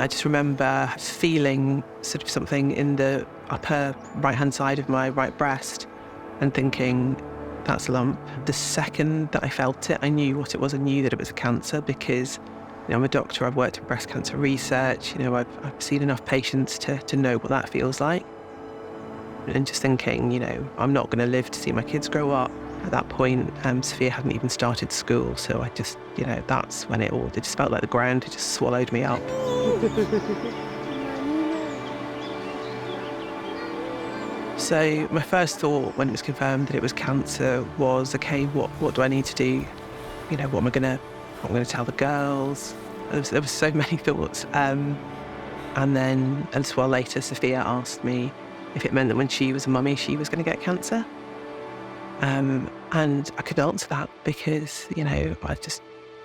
I just remember feeling sort of something in the upper right-hand side of my right breast and thinking, that's a lump. The second that I felt it, I knew what it was. I knew that it was a cancer because, I'm a doctor, I've worked in breast cancer research, I've seen enough patients to know what that feels like. And just thinking, I'm not going to live to see my kids grow up. At that point, Sophia hadn't even started school, so I just, that's when it just felt like the ground had just swallowed me up. So my first thought when it was confirmed that it was cancer was, okay, what do I need to do? What am I going to tell the girls? There were so many thoughts. And then a little while later, Sophia asked me if it meant that when she was a mummy, she was going to get cancer. And I couldn't answer that because, I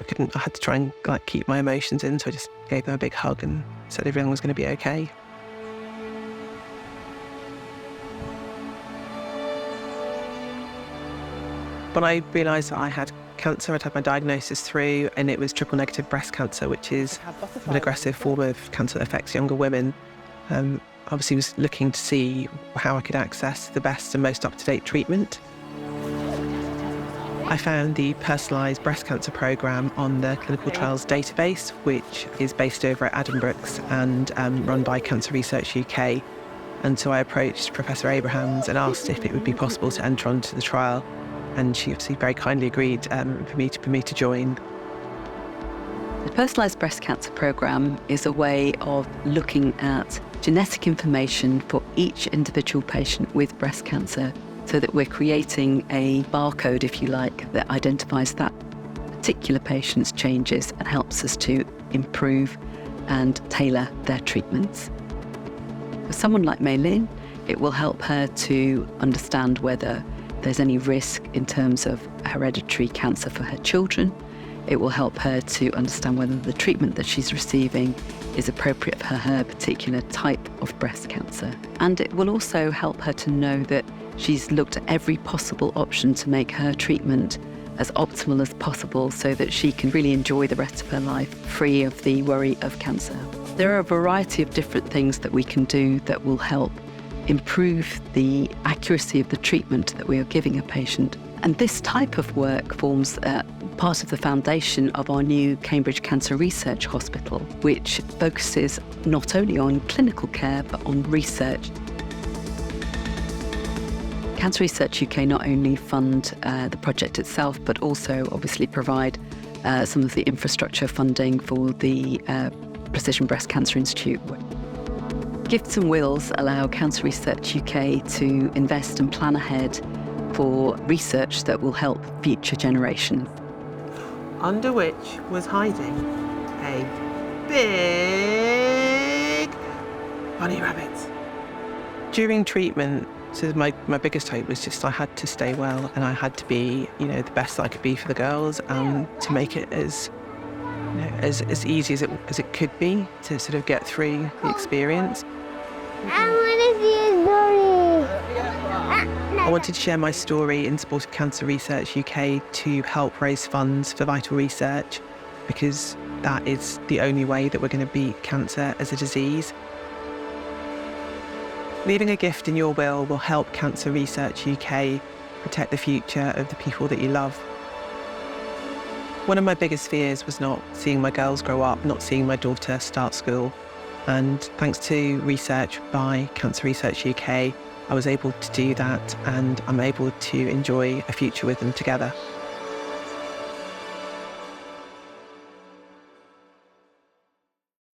couldn't, I had to try and keep my emotions in. So I just gave them a big hug and said everything was going to be okay. When I realised that I had cancer, I'd had my diagnosis through, and it was triple negative breast cancer, which is an aggressive form of cancer that affects younger women. Obviously was looking to see how I could access the best and most up-to-date treatment. I found the Personalised Breast Cancer Programme on the Clinical Trials database, which is based over at Addenbrooke's and run by Cancer Research UK. And so I approached Professor Abrahams and asked if it would be possible to enter onto the trial. And she obviously very kindly agreed for me to join. The Personalised Breast Cancer Programme is a way of looking at genetic information for each individual patient with breast cancer, so that we're creating a barcode, if you like, that identifies that particular patient's changes and helps us to improve and tailor their treatments. For someone like Mei Ling, it will help her to understand whether there's any risk in terms of hereditary cancer for her children. It will help her to understand whether the treatment that she's receiving is appropriate for her particular type of breast cancer. And it will also help her to know that she's looked at every possible option to make her treatment as optimal as possible so that she can really enjoy the rest of her life free of the worry of cancer. There are a variety of different things that we can do that will help improve the accuracy of the treatment that we are giving a patient. And this type of work forms part of the foundation of our new Cambridge Cancer Research Hospital, which focuses not only on clinical care, but on research. Cancer Research UK not only fund the project itself, but also obviously provide some of the infrastructure funding for the Precision Breast Cancer Institute. Gifts and wills allow Cancer Research UK to invest and plan ahead for research that will help future generations. Under which was hiding a big bunny rabbit. During treatment, so my biggest hope was just I had to stay well and I had to be, the best that I could be for the girls and to make it as easy as it could be to sort of get through the experience. I want to see a story. I wanted to share my story in support of Cancer Research UK to help raise funds for vital research, because that is the only way that we're going to beat cancer as a disease. Leaving a gift in your will help Cancer Research UK protect the future of the people that you love. One of my biggest fears was not seeing my girls grow up, not seeing my daughter start school. And thanks to research by Cancer Research UK, I was able to do that, and I'm able to enjoy a future with them together.